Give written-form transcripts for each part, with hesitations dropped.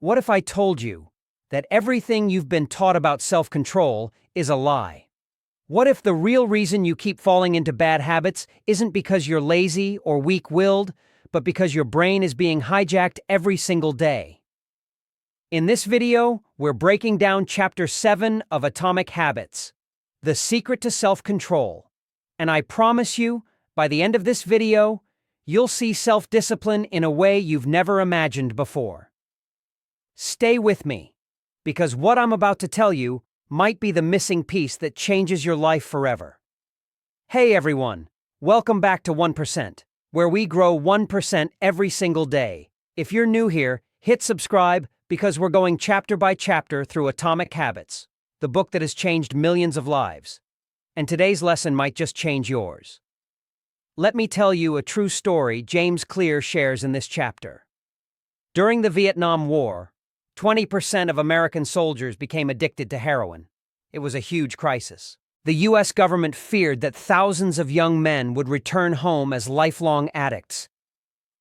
What if I told you that everything you've been taught about self-control is a lie? What if the real reason you keep falling into bad habits isn't because you're lazy or weak-willed, but because your brain is being hijacked every single day? In this video, we're breaking down Chapter 7 of Atomic Habits, The Secret to Self-Control. And I promise you, by the end of this video, you'll see self-discipline in a way you've never imagined before. Stay with me, because what I'm about to tell you might be the missing piece that changes your life forever. Hey everyone, welcome back to 1%, where we grow 1% every single day. If you're new here, hit subscribe because we're going chapter by chapter through Atomic Habits, the book that has changed millions of lives. And today's lesson might just change yours. Let me tell you a true story James Clear shares in this chapter. During the Vietnam War, 20% of American soldiers became addicted to heroin. It was a huge crisis. The U.S. government feared that thousands of young men would return home as lifelong addicts.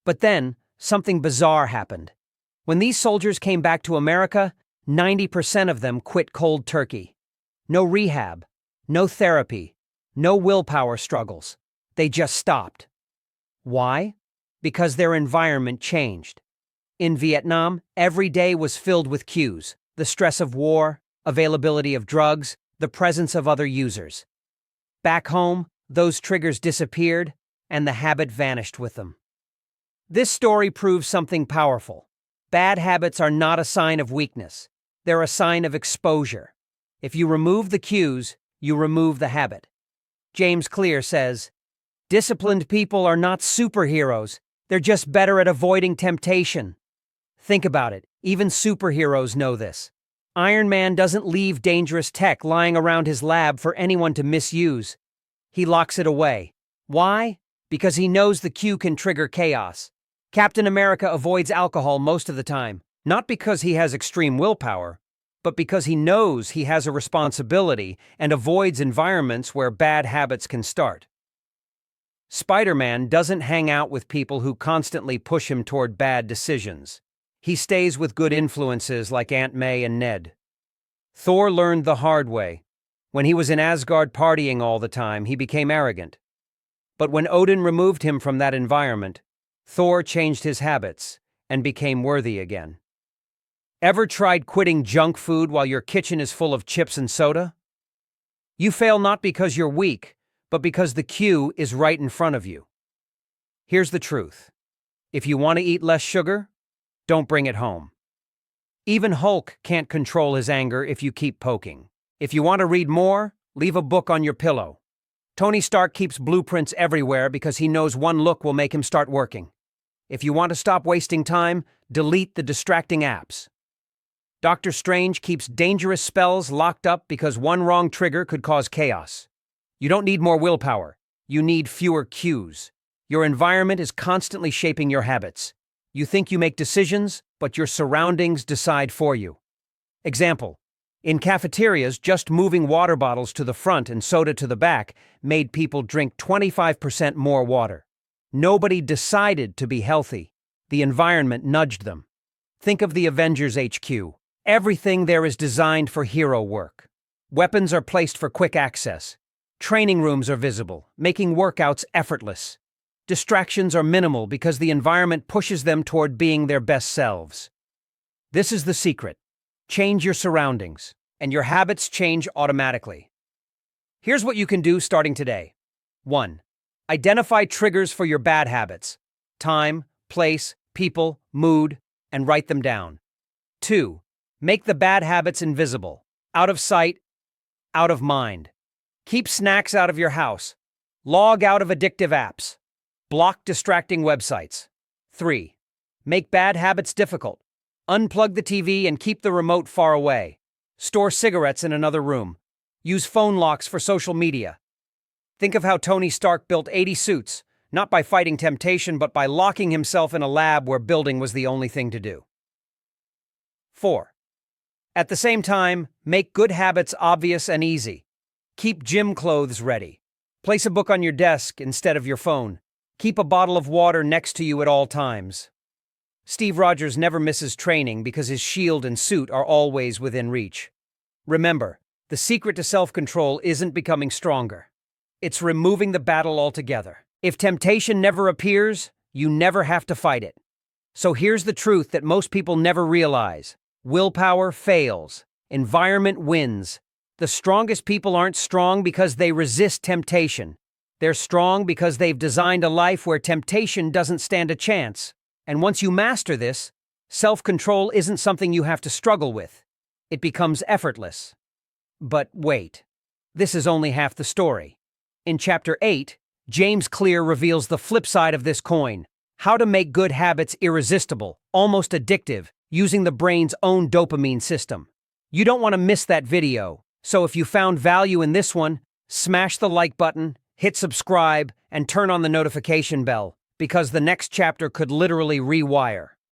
But then, something bizarre happened. When these soldiers came back to America, 90% of them quit cold turkey. No rehab, no therapy, no willpower struggles. They just stopped. Why? Because their environment changed. In Vietnam, every day was filled with cues: the stress of war, availability of drugs, the presence of other users. Back home, those triggers disappeared, and the habit vanished with them. This story proves something powerful. Bad habits are not a sign of weakness. They're a sign of exposure. If you remove the cues, you remove the habit. James Clear says, "Disciplined people are not superheroes. They're just better at avoiding temptation." Think about it. Even superheroes know this. Iron Man doesn't leave dangerous tech lying around his lab for anyone to misuse. He locks it away. Why? Because he knows the cue can trigger chaos. Captain America avoids alcohol most of the time, not because he has extreme willpower, but because he knows he has a responsibility and avoids environments where bad habits can start. Spider-Man doesn't hang out with people who constantly push him toward bad decisions. He stays with good influences like Aunt May and Ned. Thor learned the hard way. When he was in Asgard partying all the time, he became arrogant. But when Odin removed him from that environment, Thor changed his habits and became worthy again. Ever tried quitting junk food while your kitchen is full of chips and soda? You fail not because you're weak, but because the cue is right in front of you. Here's the truth. If you want to eat less sugar, don't bring it home. Even Hulk can't control his anger if you keep poking. If you want to read more, leave a book on your pillow. Tony Stark keeps blueprints everywhere because he knows one look will make him start working. If you want to stop wasting time, delete the distracting apps. Doctor Strange keeps dangerous spells locked up because one wrong trigger could cause chaos. You don't need more willpower. You need fewer cues. Your environment is constantly shaping your habits. You think you make decisions, but your surroundings decide for you. Example: in cafeterias, just moving water bottles to the front and soda to the back made people drink 25% more water. Nobody decided to be healthy. The environment nudged them. Think of the Avengers HQ. Everything there is designed for hero work. Weapons are placed for quick access. Training rooms are visible, making workouts effortless. Distractions are minimal because the environment pushes them toward being their best selves. This is the secret. Change your surroundings, and your habits change automatically. Here's what you can do starting today. 1. Identify triggers for your bad habits. Time, place, people, mood, and write them down. 2. Make the bad habits invisible. Out of sight, out of mind. Keep snacks out of your house. Log out of addictive apps. Block distracting websites. 3. Make bad habits difficult. Unplug the TV and keep the remote far away. Store cigarettes in another room. Use phone locks for social media. Think of how Tony Stark built 80 suits, not by fighting temptation, but by locking himself in a lab where building was the only thing to do. 4. At the same time, make good habits obvious and easy. Keep gym clothes ready. Place a book on your desk instead of your phone. Keep a bottle of water next to you at all times. Steve Rogers never misses training because his shield and suit are always within reach. Remember, the secret to self-control isn't becoming stronger. It's removing the battle altogether. If temptation never appears, you never have to fight it. So here's the truth that most people never realize. Willpower fails. Environment wins. The strongest people aren't strong because they resist temptation. They're strong because they've designed a life where temptation doesn't stand a chance. And once you master this, self-control isn't something you have to struggle with. It becomes effortless. But wait, this is only half the story. In Chapter 8, James Clear reveals the flip side of this coin: how to make good habits irresistible, almost addictive, using the brain's own dopamine system. You don't want to miss that video, so if you found value in this one, smash the like button, hit subscribe, and turn on the notification bell, because the next chapter could literally rewire